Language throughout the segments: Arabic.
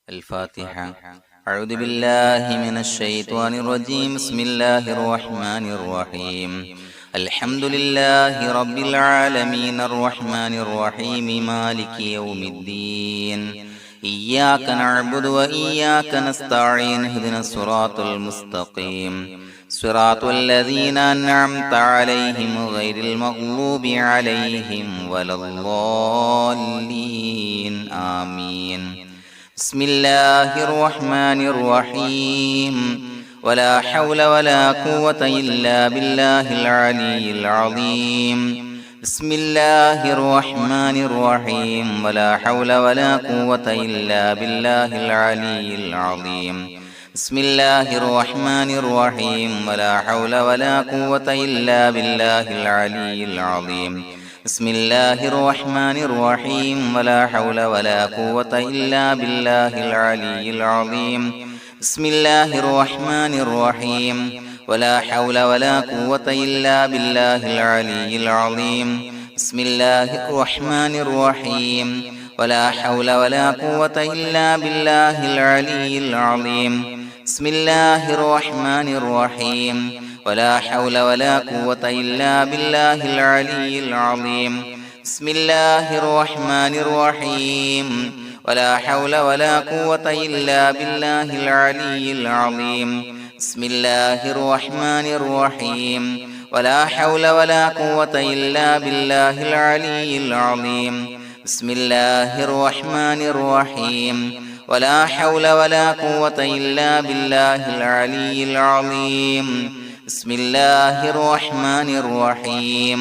الفاتحة. أعوذ بالله من الشيطان الرجيم. بسم الله الرحمن الرحيم. الحمد لله رب العالمين الرحمن الرحيم مالك يوم الدين. إياك نعبد وإياك نستعين. اهدنا الصراط المستقيم صراط الذين أنعمت عليهم غير المغضوب عليهم ولا الضالين. آمين. بسم الله الرحمن الرحيم. ولا حول ولا قوة إلا بالله العلي العظيم. بسم الله الرحمن الرحيم. ولا حول ولا قوة إلا بالله العلي العظيم. بسم الله الرحمن الرحيم. ولا حول ولا قوة إلا بالله العلي العظيم. بسم الله الرحمن الرحيم. ولا حول ولا قوة إلا بالله العلي العظيم. بسم الله الرحمن الرحيم. ولا حول ولا قوة إلا بالله العلي العظيم. بسم الله الرحمن الرحيم. ولا حول ولا قوة إلا بالله العلي العظيم. بسم الله الرحمن الرحيم. ولا حول ولا قوة إلا بالله العلي العظيم. بسم الله الرحمن الرحيم. ولا حول ولا قوة إلا بالله العلي العظيم. بسم الله الرحمن الرحيم. ولا حول ولا قوة إلا بالله العلي العظيم. بسم الله الرحمن الرحيم. ولا حول ولا قوة إلا بالله العلي العظيم. بسم الله الرحمن الرحيم.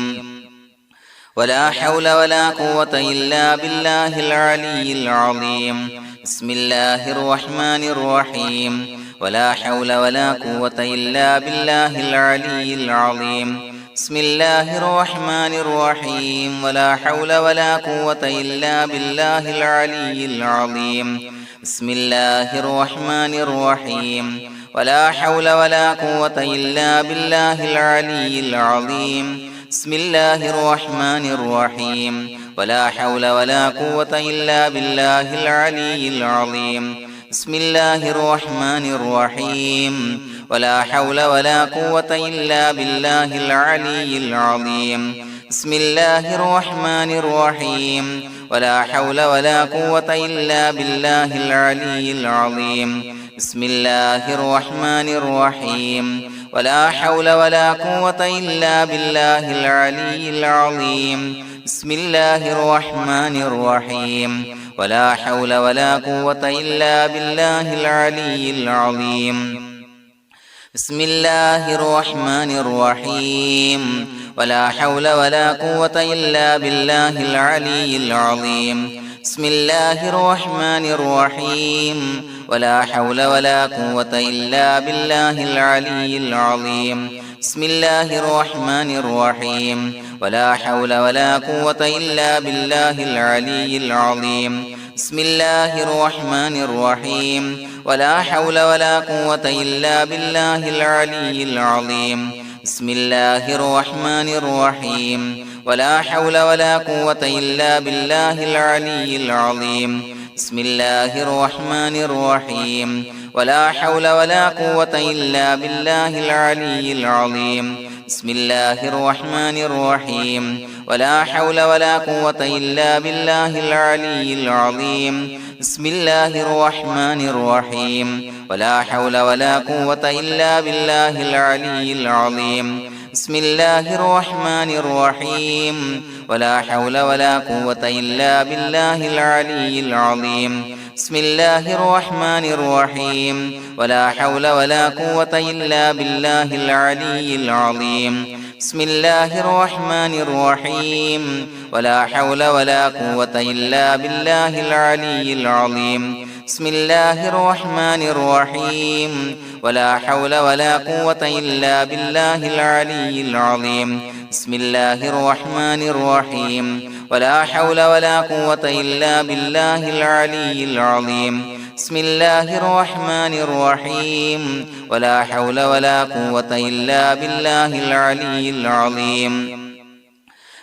ولا حول ولا قوة إلا بالله العلي العظيم. بسم الله الرحمن الرحيم. ولا حول ولا قوة إلا بالله العلي العظيم. بسم الله الرحمن الرحيم. ولا حول ولا قوة إلا بالله العلي العظيم. بسم الله الرحمن الرحيم. ولا حول ولا قوة إلا بالله العلي العظيم. بسم الله الرحمن الرحيم. ولا حول ولا قوة إلا بالله العلي العظيم. بسم الله الرحمن الرحيم. ولا حول ولا قوة إلا بالله العلي العظيم. بسم الله الرحمن الرحيم. ولا حول ولا قوة إلا بالله العلي العظيم. بسم الله الرحمن الرحيم. ولا حول ولا قوة إلا بالله العلي العظيم. بسم الله الرحمن الرحيم. ولا حول ولا قوة إلا بالله العلي العظيم. بسم الله الرحمن الرحيم. ولا حول ولا قوة إلا بالله العلي العظيم. بسم الله الرحمن الرحيم. ولا حول ولا قوة إلا بالله العلي العظيم. بسم الله الرحمن الرحيم. ولا حول ولا قوة إلا بالله العلي العظيم. بسم الله الرحمن الرحيم. ولا حول ولا قوة إلا بالله العلي العظيم. بسم الله الرحمن الرحيم. ولا حول ولا قوة إلا بالله العلي العظيم. بسم الله الرحمن الرحيم. ولا حول ولا قوة إلا بالله العلي العظيم. بسم الله الرحمن الرحيم. ولا حول ولا قوة إلا بالله العلي العظيم. بسم الله الرحمن الرحيم. ولا حول ولا قوة إلا بالله العلي العظيم. بسم الله الرحمن الرحيم. ولا حول ولا قوة إلا بالله العلي العظيم. بسم الله الرحمن الرحيم. ولا حول ولا قوة إلا بالله العلي العظيم. بسم الله الرحمن الرحيم. ولا حول ولا قوة إلا بالله العلي العظيم. بسم الله الرحمن الرحيم. ولا حول ولا قوة إلا بالله العلي العظيم. بسم الله الرحمن الرحيم. ولا حول ولا قوة إلا بالله العلي العظيم. بسم الله الرحمن الرحيم. ولا حول ولا قوة إلا بالله العلي العظيم.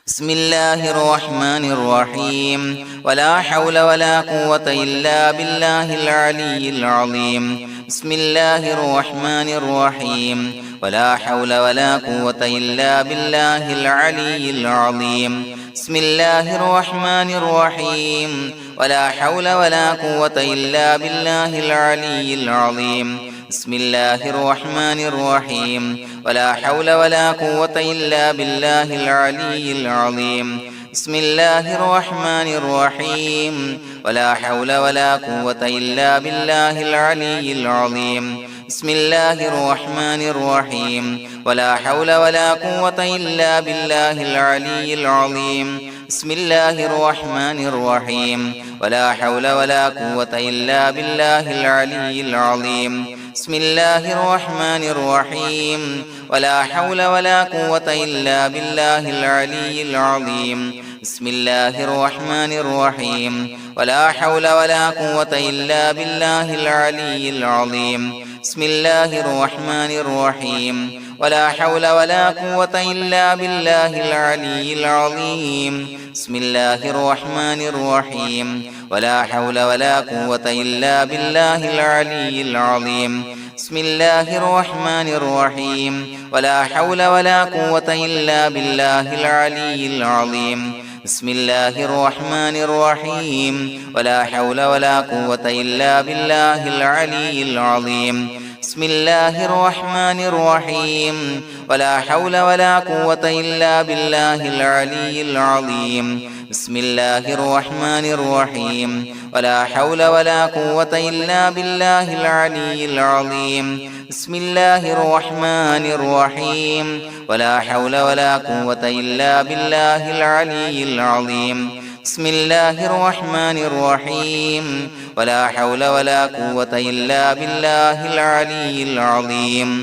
بسم الله الرحمن الرحيم ولا حول ولا قوة إلا بالله العلي العظيم بسم الله الرحمن الرحيم ولا حول ولا قوة إلا بالله العلي العظيم بسم الله الرحمن الرحيم ولا حول ولا قوة إلا بالله العلي العظيم بسم الله الرحمن الرحيم ولا حول ولا قوة إلا بالله العلي العظيم بسم الله الرحمن الرحيم ولا حول ولا قوة إلا بالله العلي العظيم بسم الله الرحمن الرحيم ولا حول ولا قوة إلا بالله العلي العظيم بسم الله الرحمن الرحيم ولا حول ولا قوة إلا بالله العلي العظيم بسم الله الرحمن الرحيم ولا حول ولا قوة إلا بالله العلي العظيم بسم الله الرحمن الرحيم ولا حول ولا قوة إلا بالله العلي العظيم بسم الله الرحمن الرحيم ولا حول ولا قوة إلا بالله العلي العظيم بسم الله الرحمن الرحيم ولا حول ولا قوة إلا بالله العلي العظيم بسم الله الرحمن الرحيم ولا حول ولا قوة إلا بالله العلي العظيم بسم الله الرحمن الرحيم ولا حول ولا قوة إلا بالله العلي العظيم بسم الله الرحمن الرحيم ولا حول ولا قوة إلا بالله العلي العظيم بسم الله الرحمن الرحيم ولا حول ولا قوة إلا بالله العلي العظيم بسم الله الرحمن الرحيم ولا حول ولا قوة إلا بالله العلي العظيم بسم الله الرحمن الرحيم ولا حول ولا قوة إلا بالله العلي العظيم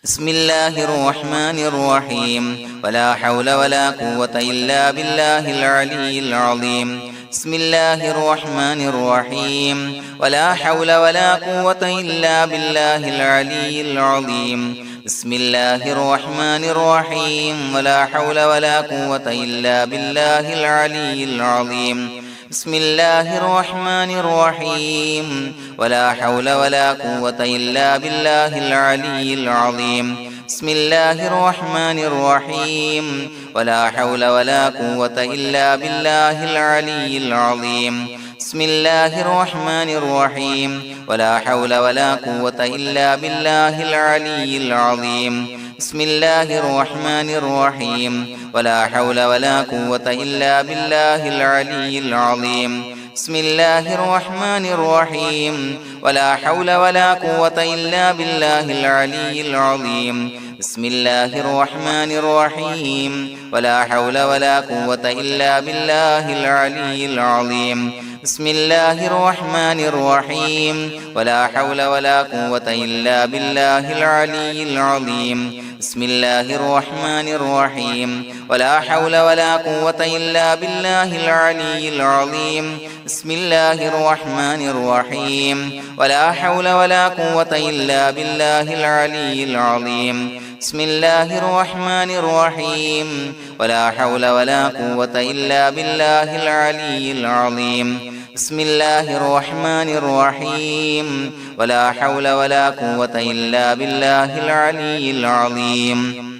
بسم الله الرحمن الرحيم ولا حول ولا قوة إلا بالله العلي العظيم بسم الله الرحمن الرحيم ولا حول ولا قوة إلا بالله العلي العظيم بسم الله الرحمن الرحيم ولا حول ولا قوة إلا بالله العلي العظيم بسم الله الرحمن الرحيم ولا حول ولا قوة إلا بالله العلي العظيم بسم الله الرحمن الرحيم ولا حول ولا قوة إلا بالله العلي العظيم بسم الله الرحمن الرحيم ولا حول ولا قوة إلا بالله العلي العظيم بسم الله الرحمن الرحيم ولا حول ولا قوة إلا بالله العلي العظيم بسم الله الرحمن الرحيم ولا حول ولا قوة إلا بالله العلي العظيم بسم الله الرحمن الرحيم ولا حول ولا قوة إلا بالله العلي العظيم بسم الله الرحمن الرحيم ولا حول ولا قوة إلا بالله العلي العظيم بسم الله الرحمن الرحيم ولا حول ولا قوة إلا بالله العلي العظيم بسم الله الرحمن الرحيم ولا حول ولا قوة إلا بالله العلي العظيم بسم الله الرحمن الرحيم ولا حول ولا قوة إلا بالله العلي العظيم بسم الله الرحمن الرحيم ولا حول ولا قوة إلا بالله العلي العظيم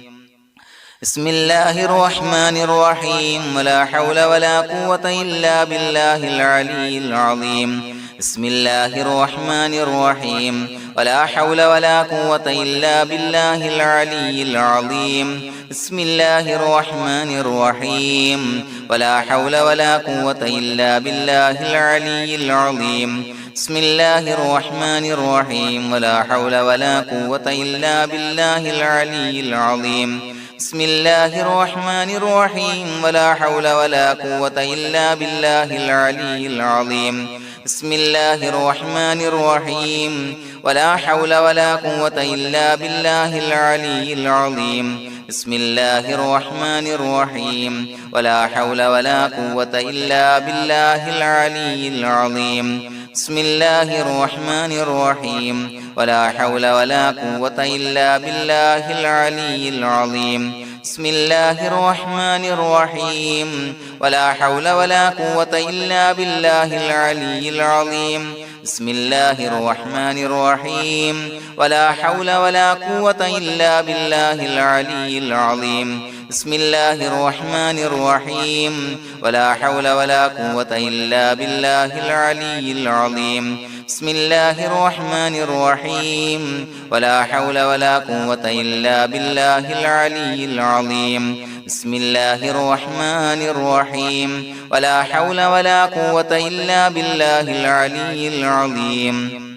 بسم الله الرحمن الرحيم ولا حول ولا قوة إلا بالله العلي العظيم بسم الله الرحمن الرحيم ولا حول ولا قوة إلا بالله العلي العظيم بسم الله الرحمن الرحيم ولا حول ولا قوة إلا بالله العلي العظيم بسم الله الرحمن الرحيم ولا حول ولا قوة إلا بالله العلي العظيم بسم الله الرحمن الرحيم ولا حول ولا قوة إلا بالله العلي العظيم بسم الله الرحمن الرحيم ولا حول ولا قوة إلا بالله العلي العظيم بسم الله الرحمن الرحيم ولا حول ولا قوة إلا بالله العلي العظيم بسم الله الرحمن الرحيم ولا حول ولا قوة إلا بالله العلي العظيم بسم الله الرحمن الرحيم ولا حول ولا قوة إلا بالله العلي العظيم بسم الله الرحمن الرحيم ولا حول ولا قوة إلا بالله العلي العظيم بسم الله الرحمن الرحيم ولا حول ولا قوة إلا بالله العلي العظيم بسم الله الرحمن الرحيم ولا حول ولا قوة إلا بالله العلي العظيم بسم الله الرحمن الرحيم ولا حول ولا قوة إلا بالله العلي العظيم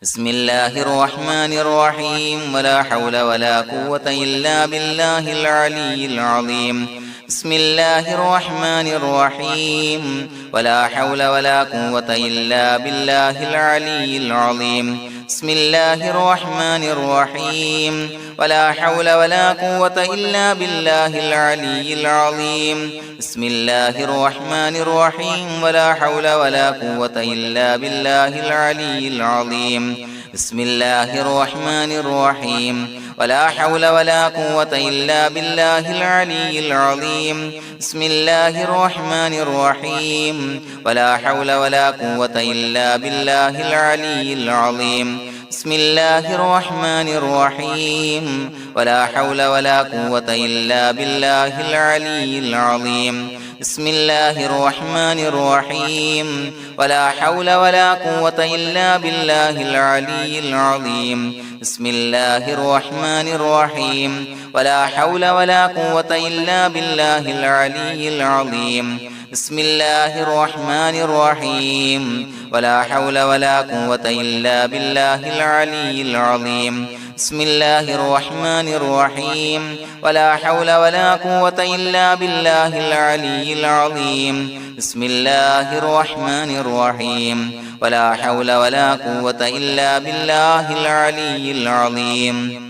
بسم الله الرحمن الرحيم ولا حول ولا قوة إلا بالله العلي العظيم بسم الله الرحمن الرحيم ولا حول ولا قوة إلا بالله العلي العظيم بسم الله الرحمن الرحيم ولا حول ولا قوة إلا بالله العلي العظيم بسم الله الرحمن الرحيم ولا حول ولا قوة إلا بالله العلي العظيم بسم الله الرحمن الرحيم ولا حول ولا قوة إلا بالله العلي العظيم بسم الله الرحمن الرحيم ولا حول ولا قوة إلا بالله العلي العظيم بسم الله الرحمن الرحيم ولا حول ولا قوة إلا بالله العلي العظيم بسم الله الرحمن الرحيم ولا حول ولا قوة إلا بالله العلي العظيم بسم الله الرحمن الرحيم ولا حول ولا قوة إلا بالله العلي العظيم بسم الله الرحمن الرحيم ولا حول ولا قوة إلا بالله العلي العظيم بسم الله الرحمن الرحيم ولا حول ولا قوة إلا بالله العلي العظيم بسم الله الرحمن الرحيم ولا حول ولا قوة إلا بالله العلي العظيم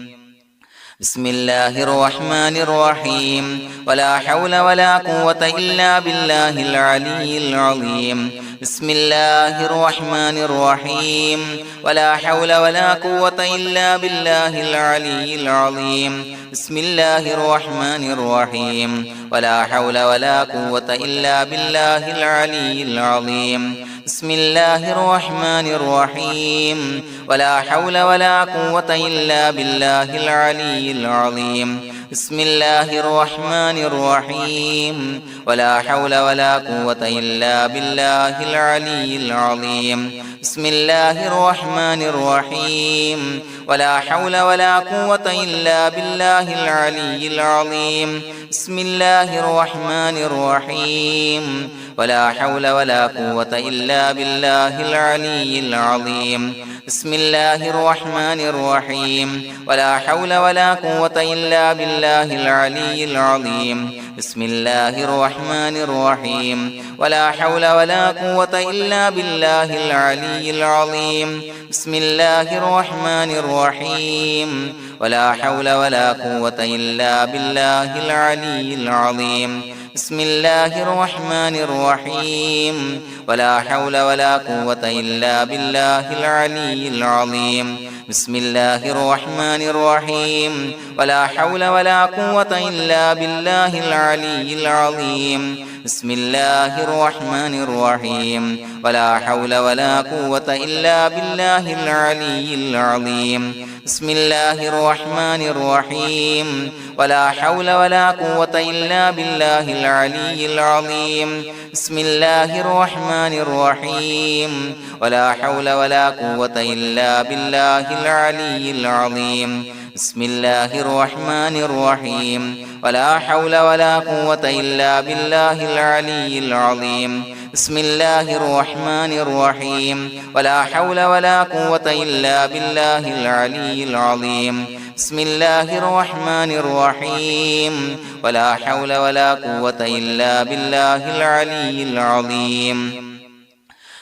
بسم الله الرحمن الرحيم ولا حول ولا قوة إلا بالله العلي العظيم بسم الله الرحمن الرحيم ولا حول ولا قوة إلا بالله العلي العظيم بسم الله الرحمن الرحيم ولا حول ولا قوة إلا بالله العلي العظيم بسم الله الرحمن الرحيم ولا حول ولا قوة إلا بالله العلي العظيم بسم الله الرحمن الرحيم ولا حول ولا قوة إلا بالله العلي العظيم بسم الله الرحمن الرحيم ولا حول ولا قوة إلا بالله العلي العظيم بسم الله الرحمن الرحيم ولا حول ولا قوة إلا بالله العلي العظيم بسم الله الرحمن الرحيم ولا حول ولا قوة إلا بالله العلي العظيم بسم الله الرحمن الرحيم ولا حول ولا قوة إلا بالله العلي العظيم بسم الله الرحمن الرحيم ولا حول ولا قوة إلا بالله العلي العظيم بسم الله الرحمن الرحيم ولا حول ولا قوة إلا بالله العلي العظيم بسم الله الرحمن الرحيم ولا حول ولا قوة إلا بالله العلي العظيم بسم الله الرحمن الرحيم ولا حول ولا قوة إلا بالله العلي العظيم بسم الله الرحمن الرحيم ولا حول ولا قوة إلا بالله العلي العظيم بسم الله الرحمن الرحيم ولا حول ولا قوة إلا بالله العلي العظيم بسم الله الرحمن الرحيم ولا حول ولا قوة إلا بالله العلي العظيم بسم الله الرحمن الرحيم ولا حول ولا قوة إلا بالله العلي العظيم بسم الله الرحمن الرحيم ولا حول ولا قوة إلا بالله العلي العظيم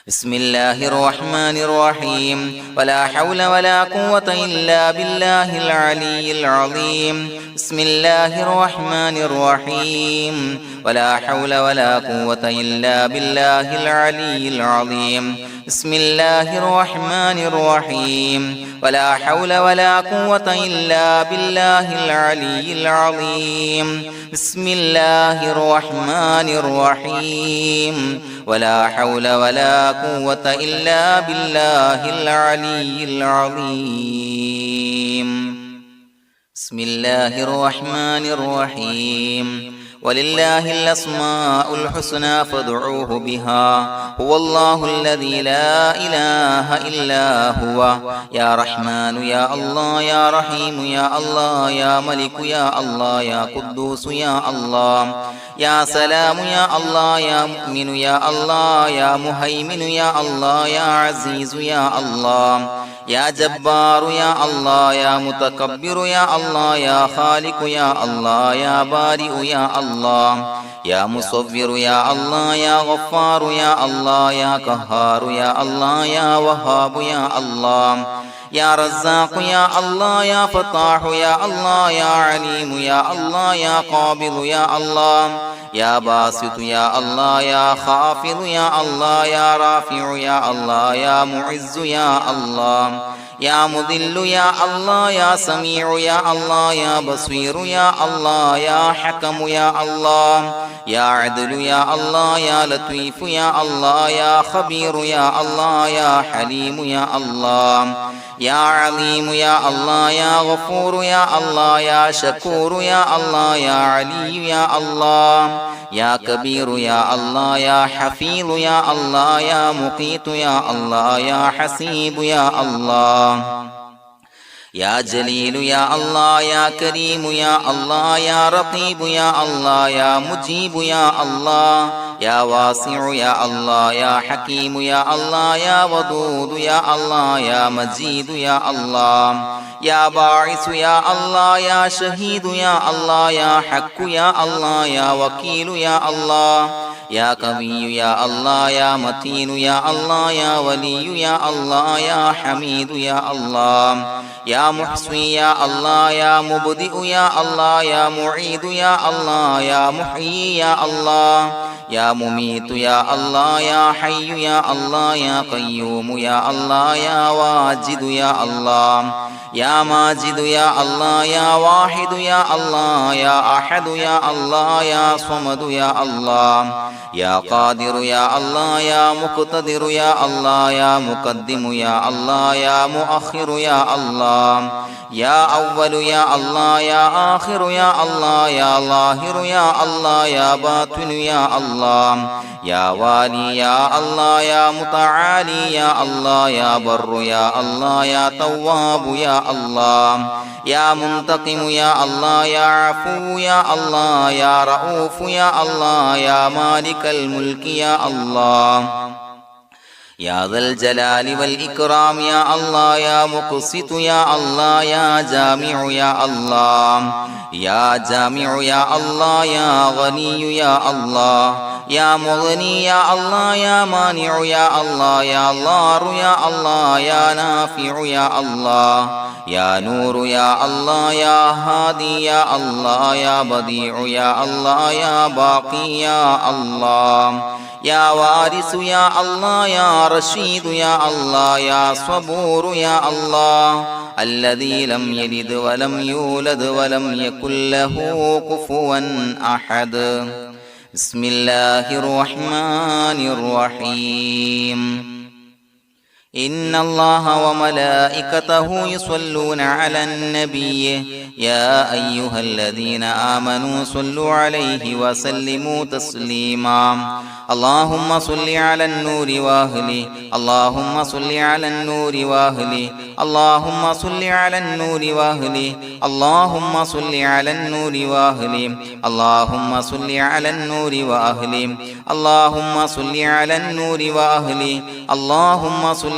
بسم الله الرحمن الرحيم ولا حول ولا قوة إلا بالله العلي العظيم بسم الله الرحمن الرحيم ولا حول ولا قوة إلا بالله العلي العظيم بسم الله الرحمن الرحيم ولا حول ولا قوة إلا بالله العلي العظيم بسم الله الرحمن الرحيم ولا حول ولا قوة إلا بالله العلي العظيم بسم الله الرحمن الرحيم ولله الأسماء الحسنى فادعوه بها هو الله الذي لا إله إلا هو يا رحمن يا الله يا رحيم يا الله يا ملك يا الله يا قدوس يا الله يا سلام يا الله يا مؤمن يا الله يا مهيمن يا الله يا عزيز يا الله يا جبار يا الله يا متكبر يا الله يا خالق يا الله يا بارئ يا الله يا مصور يا الله يا غفار يا الله يا قهار يا الله يا وهاب يا الله يا رزاق يا الله يا فتاح يا الله يا عليم يا الله يا قابض يا الله يا باسط يا الله يا خافض يا الله يا رافع يا الله يا معز يا الله يا مذل يا الله يا سميع يا الله يا بصير يا الله يا حكم يا الله يا عدل يا الله يا لطيف يا الله يا خبير يا الله يا حليم يا الله يا عليم يا الله يا غفور يا الله يا شكور يا الله يا علي يا الله يا كبير يا الله يا حفيظ يا الله يا مقيت يا الله يا حسيب يا الله يا جليل يا الله يا كريم يا الله يا رقيب يا الله يا مجيب يا الله يا واسع يا الله يا حكيم يا الله يا ودود يا الله يا مجيد يا الله يا باعث يا الله يا شهيد يا الله يا حق يا الله يا وكيل يا الله يا قوي يا الله يا متين يا الله يا ولي يا الله يا حميد يا الله يا محصي يا الله يا مبدئ يا الله يا معيد يا الله يا محيي يا الله يا مميت يا الله يا حي يا الله يا قيوم يا الله يا واجد يا الله يا ماجد يا الله يا واحد يا الله يا أحد يا الله يا صمد يا الله يا قادر يا الله يا مقتدر يا الله يا مقدم يا الله يا مؤخر يا الله يا أول يا الله يا آخر يا الله يا ظاهر يا الله يا باطن يا الله يا والي يا الله يا متعالي يا الله يا بر يا الله يا تواب يا الله يا منتقم يا الله يا عفو يا الله يا رؤوف يا الله يا مالك الملك يا الله يا ذا الجلال والإكرام يا الله يا مقسط يا الله يا جامع يا الله يا جامع يا الله يا غني يا الله يا مغني يا الله يا مانع يا الله يا ضار يا الله يا نافع يا الله يا نور يا الله يا هادي يا الله يا بديع يا الله يا باقي يا الله يا وارث يا الله يا رشيد يا الله يا صبور يا الله الذي لم يلد ولم يولد ولم يكن له كفوا أحد بسم الله الرحمن الرحيم إن الله وملائكته يصلون على النبي يا أيها الذين آمنوا صلوا عليه وسلموا تسليما اللهم صل على النور وأهله اللهم صل على النور وأهله اللهم صل على النور وأهله اللهم صل على النور وأهله اللهم صل على النور وأهله اللهم صل على النور وأهله اللهم صل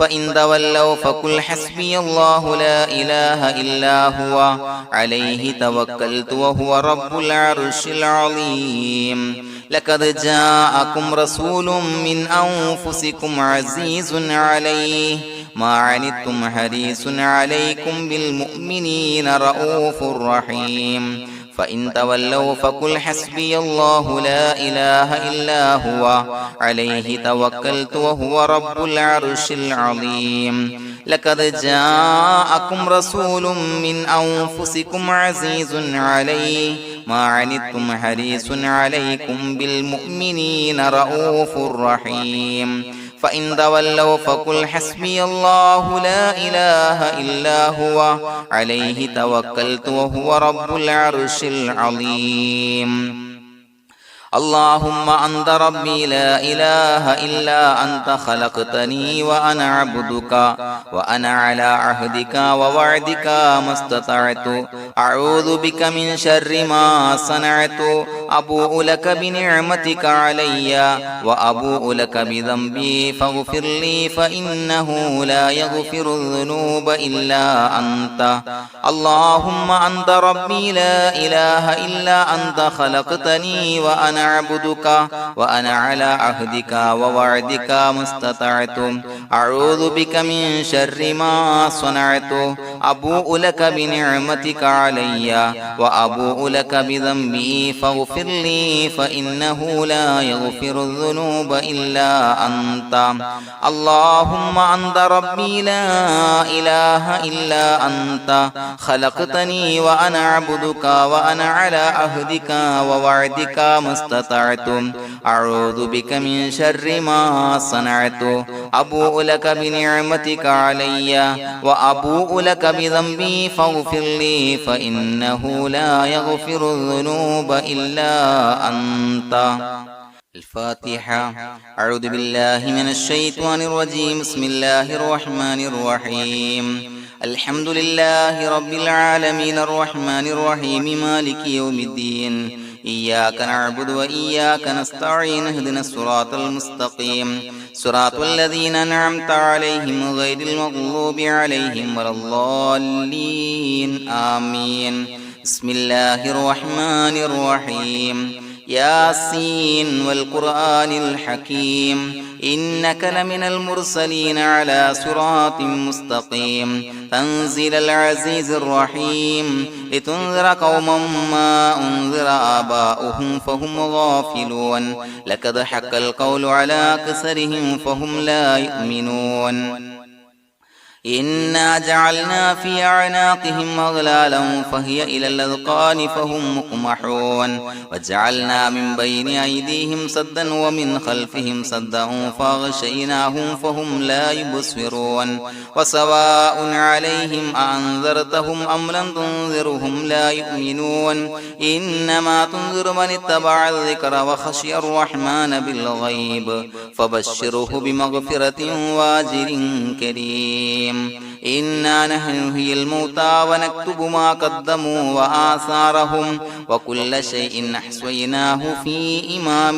فإن تولوا فقل حسبي الله لا إله إلا هو عليه توكلت وهو رب العرش العظيم لقد جاءكم رسول من أنفسكم عزيز عليه ما عنتم حريص عليكم بالمؤمنين رؤوف رحيم فإن تولوا فقل حسبي الله لا إله إلا هو عليه توكلت وهو رب العرش العظيم لقد جاءكم رسول من أنفسكم عزيز عليه ما عنتم حريص عليكم بالمؤمنين رؤوف رحيم فإن تولوا فقل حسبي الله لا إله إلا هو عليه توكلت وهو رب العرش العظيم اللهم أنت ربي لا إله إلا أنت خلقتني وأنا عبدك وأنا على عهدك ووعدك ما استطعت أعوذ بك من شر ما صنعت أبوء لك بنعمتك علي وأبوء لك بذنبي فاغفر لي فإنه لا يغفر الذنوب إلا أنت اللهم أنت ربي لا إله إلا أنت خلقتني وأنا عبدك وأنا على عهدك ووعدك ما استطعت أعوذ بك من شر ما صنعت أبوء لك بنعمتك علي وأبوء لك بذنبي فاغفر لي فإنه لا يغفر الذنوب إلا أنت اللهم أنت ربي لا إله إلا أنت خلقتني وأنا عبدك وأنا على عهدك ووعدك ما استطعت أعوذ بك من شر ما صنعت أبوء لك بنعمتك علي وأبوء لك بذنبي فاغفر لي فإنه لا يغفر الذنوب إلا أنت الفاتحة أعوذ بالله من الشيطان الرجيم بسم الله الرحمن الرحيم الحمد لله رب العالمين الرحمن الرحيم مالك يوم الدين إياك نعبد وإياك نستعين اهدنا الصراط المستقيم صراط الذين أنعمت عليهم غير المغضوب عليهم ولا الضالين آمين بسم الله الرحمن الرحيم ياسين والقرآن الحكيم إنك لمن المرسلين على صراط مستقيم تنزيل العزيز الرحيم لتنذر قوما ما أنذر آباؤهم فهم غافلون لقد حق القول على أكثرهم فهم لا يؤمنون إنا جعلنا في أعناقهم أغلالا فهي إلى الأذقان فهم مقمحون وجعلنا من بين أيديهم سدا ومن خلفهم سدا فأغشيناهم فهم لا يبصرون وسواء عليهم أأنذرتهم أم لم تنذرهم لا يؤمنون إنما تنذر من اتبع الذكر وخشي الرحمن بالغيب فبشره بمغفرة وأجر كريم إنا نحن نحيي الموتى ونكتب ما قدموا وآثارهم وكل شيء أحصيناه في إمام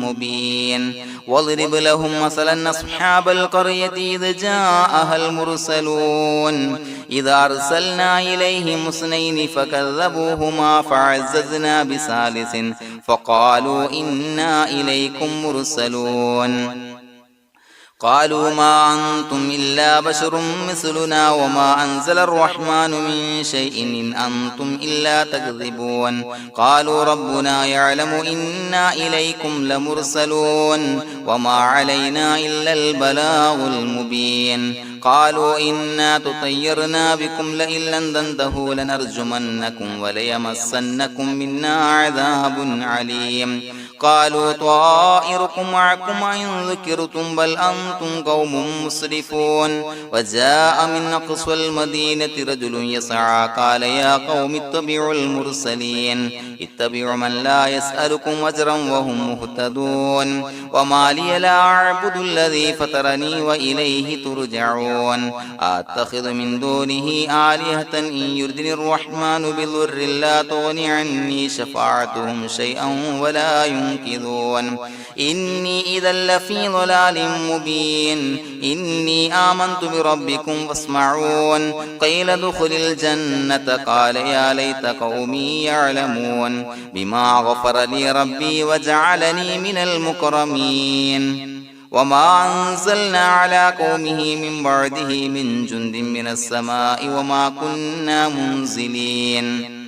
مبين واضرب لهم مثلا أصحاب القرية إذ جاءها المرسلون إذا أرسلنا إليهم اثنين فكذبوهما فعززنا بثالث فقالوا إنا إليكم مرسلون قالوا ما أنتم إلا بشر مثلنا وما أنزل الرحمن من شيء إن أنتم إلا تكذبون قالوا ربنا يعلم إنا إليكم لمرسلون وما علينا إلا البلاغ المبين قالوا إنا تطيرنا بكم لئن لم تنتهوا لنرجمنكم وليمسنكم منا عذاب عليم قالوا طائركم معكم إن ذكرتم بل أنتم قوم مسرفون وجاء من أقصى المدينة رجل يسعى قال يا قوم اتبعوا المرسلين اتبعوا من لا يسألكم أجرا وهم مهتدون وما لي لا أعبد الذي فطرني وإليه ترجعون أتخذ من دونه آلهة إن يردني الرحمن بضر لا تغني عني شفاعتهم شيئا ولا ينصرون ينكثون إني إذا لفي ضلال مبين إني آمنت بربكم فاسمعون قيل ادخل الجنة قال يا ليت قومي يعلمون بما غفر لي ربي وجعلني من المكرمين وما أنزلنا على قومه من بعده من جند من السماء وما كنا منزلين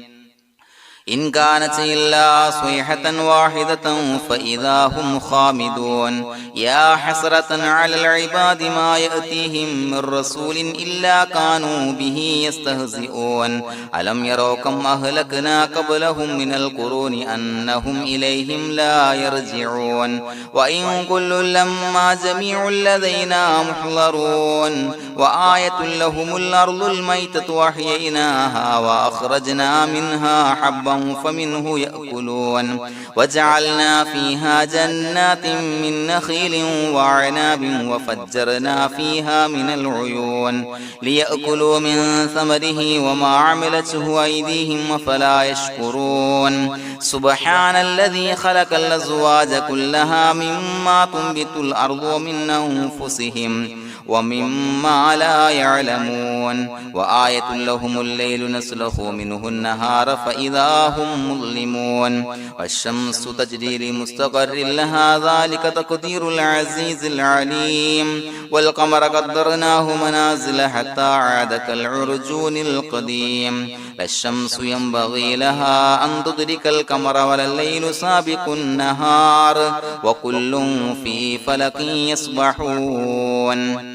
إن كانت إلا صيحة واحدة فإذا هم خامدون يا حسرة على العباد ما يأتيهم من رسول إلا كانوا به يستهزئون ألم يروا كم أهلكنا قبلهم من القرون أنهم إليهم لا يرجعون وإن كل لما جميع لدينا محضرون وآية لهم الأرض الميتة وأحييناها وأخرجنا منها حبا فمنه يأكلون وجعلنا فيها جنات من نخيل وعناب وفجرنا فيها من العيون ليأكلوا من ثمره وما عملته أيديهم فلا يشكرون سبحان الذي خلق الأزواج كلها مما تنبت الأرض ومن أنفسهم ومما لا يعلمون وآية لهم الليل نسلخ منه النهار فإذا هم مظلمون والشمس تجري لمستقر لها ذلك تقدير العزيز العليم والقمر قدرناه منازل حتى عاد كالعرجون القديم لا الشمس ينبغي لها أن تدرك القمر ولا الليل سابق النهار وكل في فلك يسبحون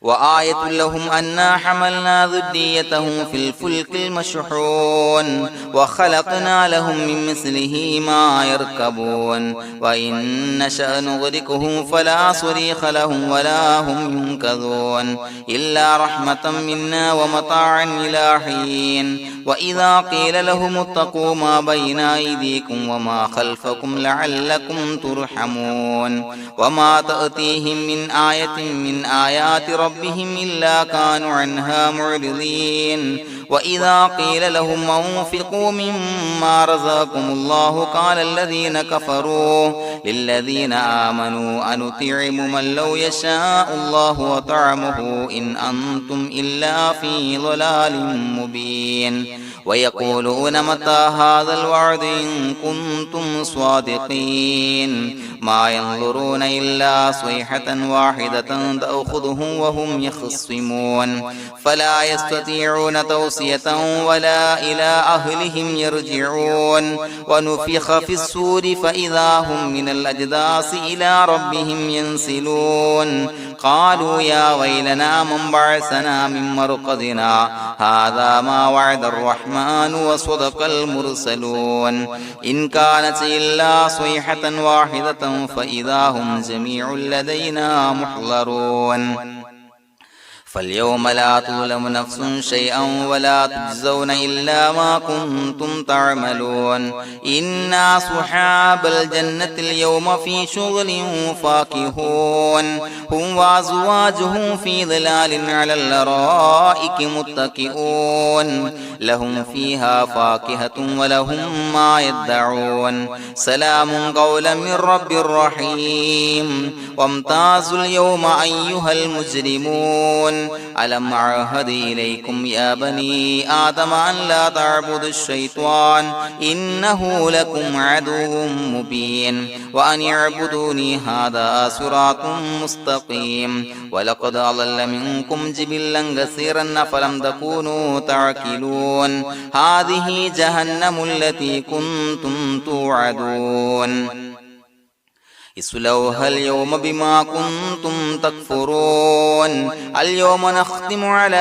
وآية لهم أنا حملنا ذريتهم في الفلك المشحون وخلقنا لهم من مثله ما يركبون وإن نشأ نغرقهم فلا صريخ لهم ولا هم ينقذون إلا رحمة منا ومتاعا إلى حين وإذا قيل لهم اتقوا ما بين أيديكم وما خلفكم لعلكم ترحمون وما تأتيهم من آية من آيات ربهم إلا كانوا عنها معرضين وإذا قيل لهم أنفقوا مما رزقكم الله قال الذين كفروا للذين آمنوا أنطعم من لو يشاء الله وطعمه إن أنتم إلا في ضلال مبين ويقولون متى هذا الوعد إن كنتم صادقين ما ينظرون إلا صيحة واحدة تأخذهم وهم يخصمون فلا يستطيعون توصية ولا إلى أهلهم يرجعون ونفخ في الصور فإذا هم من الأجداث إلى ربهم ينسلون قالوا يا ويلنا من بعثنا من مرقدنا هذا ما وعد الرحمن وصدق المرسلون إن كانت إلا صيحة واحدة فإذا هم جميع لدينا محضرون فاليوم لا تظلم نفس شيئا ولا تجزون إلا ما كنتم تعملون إنا أصحاب الجنة اليوم في شغل فاكهون هم وأزواجهم في ظلال على الأرائك متكئون لهم فيها فاكهة ولهم ما يدعون سلام قولا من رب رحيم وامتازوا اليوم أيها المجرمون ألم أعهد إليكم يا بني آدم أن لا تعبدوا الشيطان إنه لكم عدو مبين وأن اعبدوني هذا صراط مستقيم ولقد أضل منكم جبلا كثيرا فلم تكونوا تعقلون هذه جهنم التي كنتم توعدون اصلوها اليوم بما كنتم تكفرون اليوم نختم على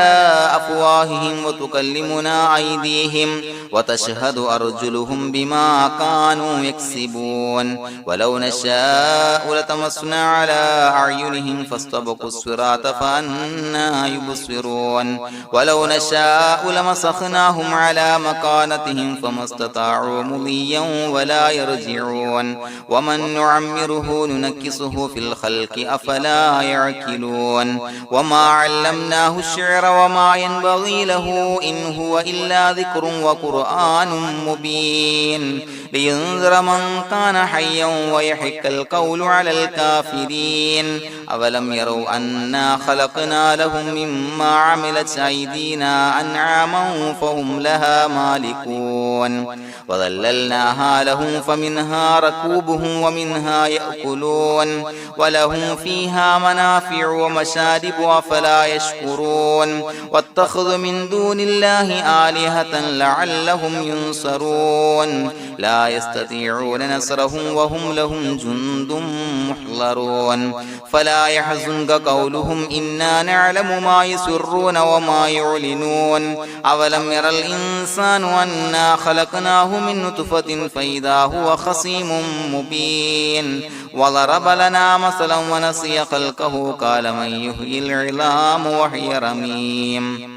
أفواههم وتكلمنا أيديهم وتشهد أرجلهم بما كانوا يكسبون ولو نشاء لتمسنا على أعينهم فاستبقوا الصراط فأنى يبصرون ولو نشاء لمسخناهم على مكانتهم فما استطاعوا مضيا ولا يرجعون ومن نعمره نعمره ننكسه في الخلق أفلا يعقلون وما علمناه الشعر وما ينبغي له إن هو إلا ذكر وقرآن مبين لينذر من كان حيا ويحق القول على الكافرين أولم يروا أنا خلقنا لهم مما عملت أيدينا أنعاما فهم لها مالكون وظللناها لهم فمنها ركوبهم ومنها يأكلون ولهم فيها منافع ومشارب أفلا يشكرون واتخذوا من دون الله آلهة لعلهم ينصرون لا يستطيعون نصرهم وهم لهم جند محضرون فلا يحزنك قولهم إنا نعلم ما يسرون وما يعلنون أولم ير الإنسان أنا خلقناه من نطفة فإذا هو خصيم مبين وضرب لنا مثلا ونسي خلقه قال من يحيي العظام وهي رميم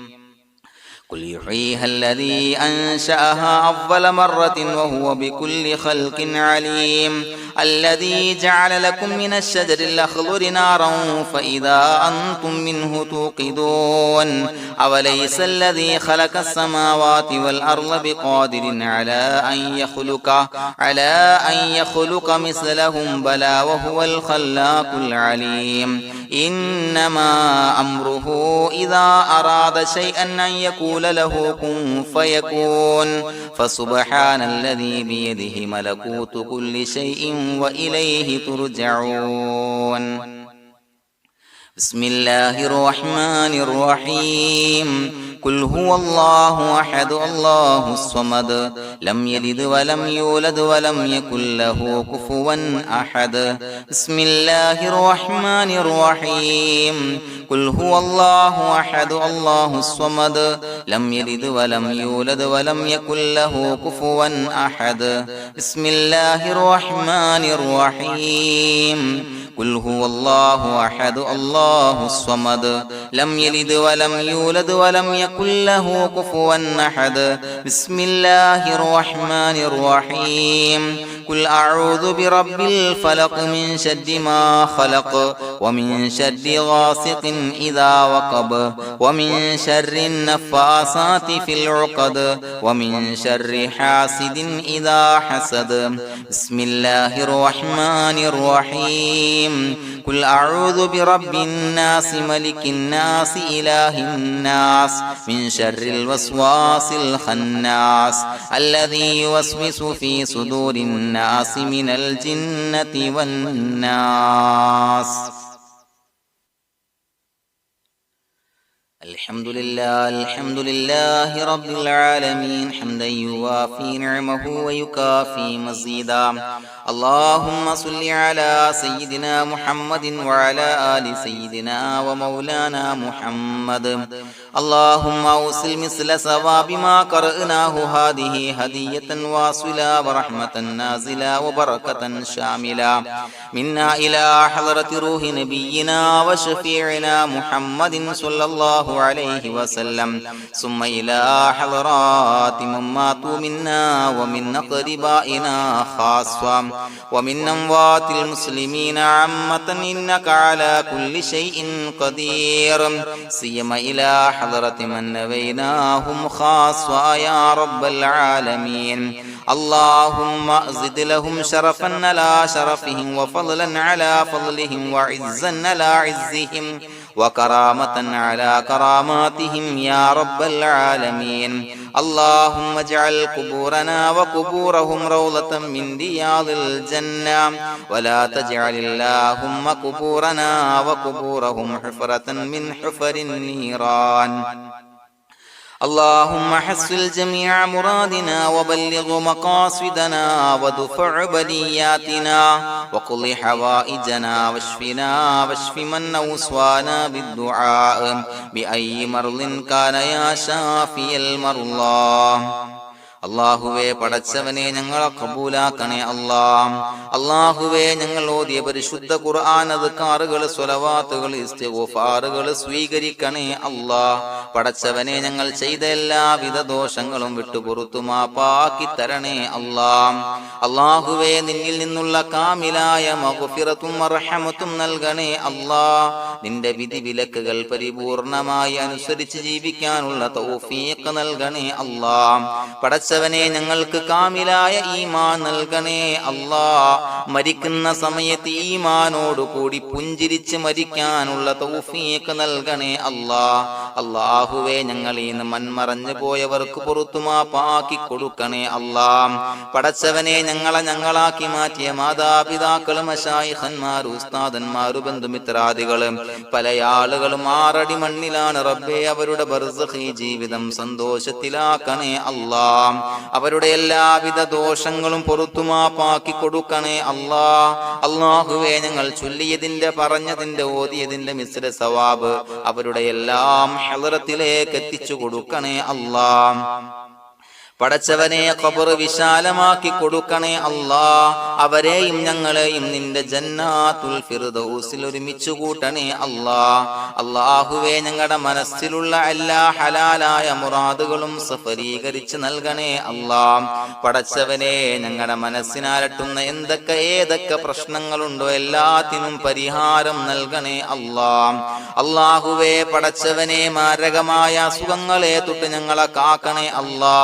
قل يحييها الذي أنشأها أول مرة وهو بكل خلق عليم الذي جعل لكم من الشجر الأخضر نارا فإذا أنتم منه توقدون أوليس الذي خلق السماوات والأرض بقادر على أن يخلق مثلهم بلى وهو الخلاق العليم إنما أمره إذا أراد شيئا أن يقول له كن فيكون فسبحان الذي بيده ملكوت كل شيء وإليه ترجعون بسم الله الرحمن الرحيم قل هو الله أحد الله الصمد لم يلد ولم يولد ولم يكن له كفوا أحد بسم الله الرحمن الرحيم قل هو الله أحد الله الصمد لم يلد ولم يولد ولم يكن له كفوا أحد بسم الله الرحمن الرحيم قل هو الله أحد الله الصمد لم يلد ولم يولد ولم يكن له كفوا أحد بسم الله الرحمن الرحيم قل أعوذ برب الفلق من شر ما خلق ومن شر غاسق إذا وقب ومن شر النفاثات في العقد ومن شر حاسد إذا حسد بسم الله الرحمن الرحيم قل أعوذ برب الناس ملك الناس إله الناس من شر الوسواس الخناس الذي يوسوس في صدور الناس من الجنة والناس الحمد لله رب العالمين حمدا يوافي نعمه ويكافي مزيدا اللهم صل على سيدنا محمد وعلى آل سيدنا ومولانا محمد اللهم أوصل مثل ثواب ما قرأناه هذه هدية واصلة ورحمة نازلة وبركة شاملة منا إلى حضرة روح نبينا وشفيعنا محمد صلى الله عليه وسلم ثم إلى حضرات من ماتوا منا ومن أقربائنا خاصة ومن أموات المسلمين عامة إنك على كل شيء قدير سيما إلى حضرة من نبيناهم خاصة يا رب العالمين اللهم زد لهم شرفا على شرفهم وفضلا على فضلهم وعزا على عزهم وكرامة على كراماتهم يا رب العالمين اللهم اجعل قبورنا وقبورهم روضة من رياض الجنة ولا تجعل اللهم قبورنا وقبورهم حفرة من حفر النيران اللهم حصل جميع مرادنا وبلغ مقاصدنا ودفع بلياتنا وقض حوائجنا واشفنا واشف من أوصانا بالدعاء بأي مرض كان يا شافي المرضى അല്ലാഹുവേ പടച്ചവനെ ഞങ്ങളെ ഖബൂലാക്കണേ അല്ലാ. അല്ലാഹുവേ ഞങ്ങൾ ഓതിയ പരിശുദ്ധ ഖുർആൻ അദ്കാറുകൾ സ്വലവാത്തുകൾ ഇസ്തിഗ്ഫാറുകൾ സ്വീകരിക്കണേ അല്ലാ. പടച്ചവനെ ഞങ്ങൾ ചെയ്ത എല്ലാവിധ ദോഷങ്ങളും വിട്ടുപുറത്തു മാപ്പാക്കി തരണേ അല്ലാ. അല്ലാഹുവേ നിന്നിൽ നിന്നുള്ള കാമിലായ മഗ്ഫിറത്തും റഹ്മത്തും നൽകണേ അല്ലാ. നിന്റെ വിധി വിലക്കുകൾ പരിപൂർണമായി അനുസരിച്ച് ജീവിക്കാനുള്ള തൗഫീഖ് നൽകണേ അല്ലാ. പടച്ചവനെ ഞങ്ങൾക്ക് കാമിലായ ഈമാൻ നൽകണേ അല്ലാ. മരിക്കുന്ന സമയത്ത് ഈമാനോട് കൂടി പുഞ്ചിരിച്ച് മരിക്കാനുള്ള തൗഫീഖ് നൽകണേ അല്ലാ. അല്ലാഹുവേ ഞങ്ങളിൽ നിന്ന് മൺമറഞ്ഞു പോയവർക്ക് പുറത്തു മാപ്പാക്കി കൊടുക്കണേ അല്ലാ. പടച്ചവനെ ഞങ്ങളാക്കി മാറ്റിയ മാതാപിതാക്കളും മശായിഖന്മാരും ഉസ്താദന്മാരും ബന്ധുമിത്രാദികളും പല ആളുകളും 6 അടി മണ്ണിലാണ് റബ്ബേ. അവരുടെ ബർസഖി ജീവിതം സന്തോഷത്തിലാക്കണേ അല്ലാ. അവരുടെ എല്ലാവിധ ദോഷങ്ങളും പുറത്തു മാപ്പാക്കി കൊടുക്കണേ അല്ലാ. അല്ലാഹുവേ ഞങ്ങൾ ചൊല്ലിയതിന്റെ പറഞ്ഞതിന്റെ ഓതിയതിന്റെ മിശ്ര സവാബ് അവരുടെ എല്ലാം ഹളറത്തിലേക്ക് എത്തിച്ചു കൊടുക്കണേ അല്ലാ. പടച്ചവനെ ഖബർ വിശാലമാക്കി കൊടുക്കണേ അല്ലാ. അവരെയും ഞങ്ങളെയും നിന്റെ ജന്നാത്തുൽ ഫിർദൗസിൽ ഒരുമിച്ച് കൂട്ടണേ അല്ലാ. അല്ലാഹുവേ ഞങ്ങളുടെ മനസ്സിലുള്ള എല്ലാ ഹലാലായ മുറാദുകളും സഫലീകരിച്ച് നൽകണേ അല്ലാ. പടച്ചവനെ ഞങ്ങളുടെ മനസ്സിനാലട്ടുന്ന ഏതൊക്കെ പ്രശ്നങ്ങളുണ്ടോ എല്ലാത്തിനും പരിഹാരം നൽകണേ അല്ലാ. അല്ലാഹുവേ പടച്ചവനെ മാരകമായ അസുഖങ്ങളെ തൊട്ട് ഞങ്ങളെ കാക്കണേ അല്ലാ.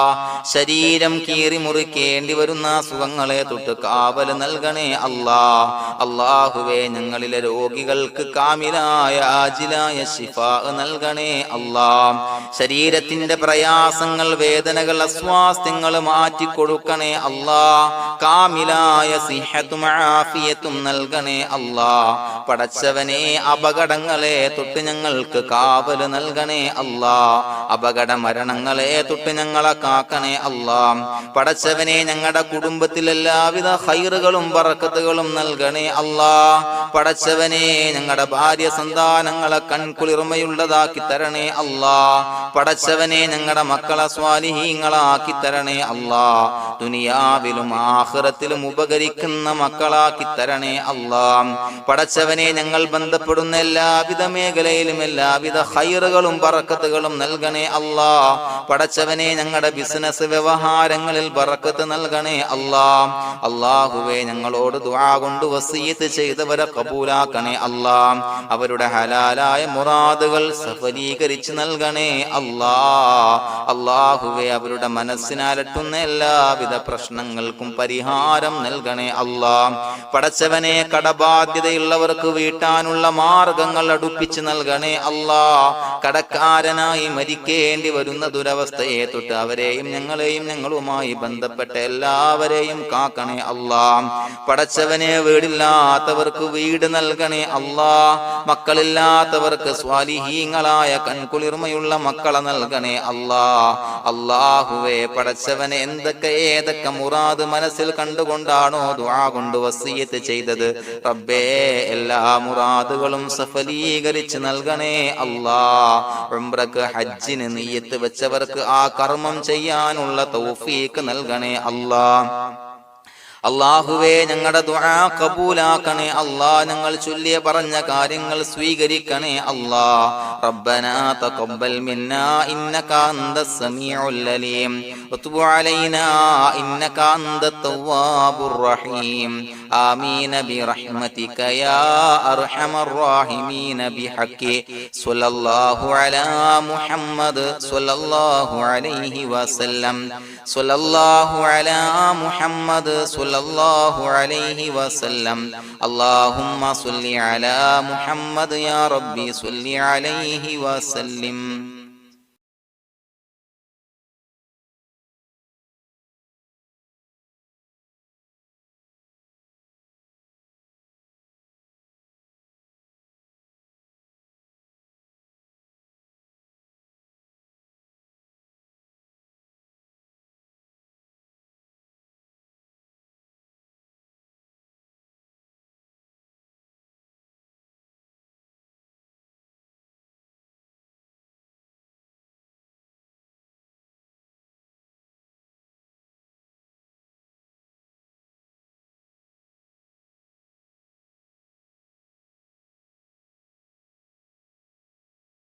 ശരീരം കീറി മുറിക്കേണ്ടി വരുന്ന അസുഖങ്ങളെ തൊട്ട് കാവൽ നൽകണേ അല്ലാ. അല്ലാഹുവേ ഞങ്ങളിലെ രോഗികൾക്ക് കാമിലായ ആജിലായ ശിഫാ നൽകണേ അല്ലാ. ശരീരത്തിന്റെ പ്രയാസങ്ങൾ വേദനകൾ അസ്വാസ്ഥ്യങ്ങൾ മാറ്റിക്കൊടുക്കണേ അല്ലാ. കാമിലായ സിഹത്തും ആഫിയത്തും നൽകണേ അല്ലാ. പടച്ചവനെ അപകടങ്ങളെ തൊട്ട് ഞങ്ങൾക്ക് കാവൽ നൽകണേ അല്ലാ. അപകട മരണങ്ങളെ തൊട്ട് ഞങ്ങളെ കാക്കണേ അല്ലാ. പടച്ചവനെ ഞങ്ങളുടെ കുടുംബത്തിൽ എല്ലാവിധ ഖൈറുകളും ബറക്കത്തുകളും നൽകണേ അല്ലാ. പടച്ചവനെ ഞങ്ങളുടെ ഭാര്യ സന്താനങ്ങളെ കൺകുളിർമയുള്ളതാക്കി തരണേ അല്ലാ. പടച്ചവനെ ഞങ്ങളുടെ മക്കളെ സ്വാലിഹീങ്ങളാക്കി തരണേ അല്ലാ. ദുനിയാവിലും ആഖിറത്തിലും ഉപകരിക്കുന്ന മക്കളാക്കി തരണേ അല്ലാ. പടച്ചവനെ ഞങ്ങൾ ബന്ധപ്പെടുന്ന എല്ലാവിധ മേഖലയിലും എല്ലാവിധ ഖൈറുകളും ബറക്കത്തുകളും നൽകണേ അല്ലാ. പടച്ചവനെ ഞങ്ങളുടെ ബിസിനസ് വ്യവഹാരങ്ങളിൽ ബറക്കത്ത് നൽകണേ അല്ലാ. അല്ലാഹുവേ ഞങ്ങളോട് ദുആ കൊണ്ട് വസിയത്ത് ചെയ്തവരെ കബൂലാക്കണേ അല്ലാ. അവരുടെ ഹലാലായ മുറാദുകൾ സഫലീകരിച്ച് നൽകണേ അല്ലാ. അല്ലാഹുവേ അവരുടെ മനസ്സിനാലട്ടുന്ന എല്ലാവിധ പ്രശ്നങ്ങൾക്കും പരിഹാരം നൽകണേ അല്ലാ. പടച്ചവനെ കടബാധ്യതയുള്ളവർക്ക് വീട്ടാനുള്ള മാർഗങ്ങൾ അടുപ്പിച്ച് നൽകണേ അല്ലാ. കടക്കാരനായി മരിക്കേണ്ടി വരുന്ന ദുരവസ്ഥയെ തൊട്ട് അവരെയും ഞങ്ങളെയും ഞങ്ങളുമായി ബന്ധപ്പെട്ട എല്ലാവരെയും കാക്കണേ അല്ലാ. പടച്ചവനെ വീടില്ലാത്തവർക്ക് വീട് നൽകണേ അല്ലാ. മക്കളില്ലാത്തവർക്ക് സ്വാലിഹീങ്ങളായ കൺകുളിർമയുള്ള മക്കളെ നൽകണേ അല്ലാ. അല്ലാഹുവേ പടച്ചവനെ ഏതൊക്കെ മുറാദ് മനസ്സിൽ കണ്ടുകൊണ്ടാണോ ദുആ കൊണ്ട് വസിയത്ത് ചെയ്തത് റബ്ബേ എല്ലാ മുറാദുകളും സഫലീകരിച്ച് നൽകണേ അല്ലാ. ഉംറക്ക് ഹജ്ജിന് നിയ്യത്ത് വെച്ചവർക്ക് ആ കർമ്മം ചെയ്യാനുള്ള തൗഫീഖ് നൽകണേ അല്ലാ. അല്ലാഹുവേ ഞങ്ങളുടെ ദുആ ഖബൂലാക്കണേ അല്ലാ. ഞങ്ങൾ ചൊല്ലിയ പറഞ്ഞ കാര്യങ്ങൾ സ്വീകരിക്കണേ അല്ലാ. റബ്ബനാ തഖബ്ബൽ മിന്നാ ഇന്നക അന്തസ് സമീഉൽ അലീം വതുബ് അലൈനാ ഇന്നക അന്തത് തവ്വാബുർ റഹീം. ആമീൻ ബിറഹ്മതിക യാ അർഹമർ റഹീമീൻ ബിഹഖി സ്വല്ലല്ലാഹു അലാ മുഹമ്മദ് സ്വല്ലല്ലാഹു അലൈഹി വസല്ലം. സ്വല്ലല്ലാഹു അലാ മുഹമ്മദ് സ്വല്ലല്ലാഹു അലൈഹി വസല്ലം. അല്ലാഹുമ്മ സ്വല്ലി അലാ മുഹമ്മദ് യാ റബ്ബി സ്വല്ലി അലൈഹി വസല്ലം.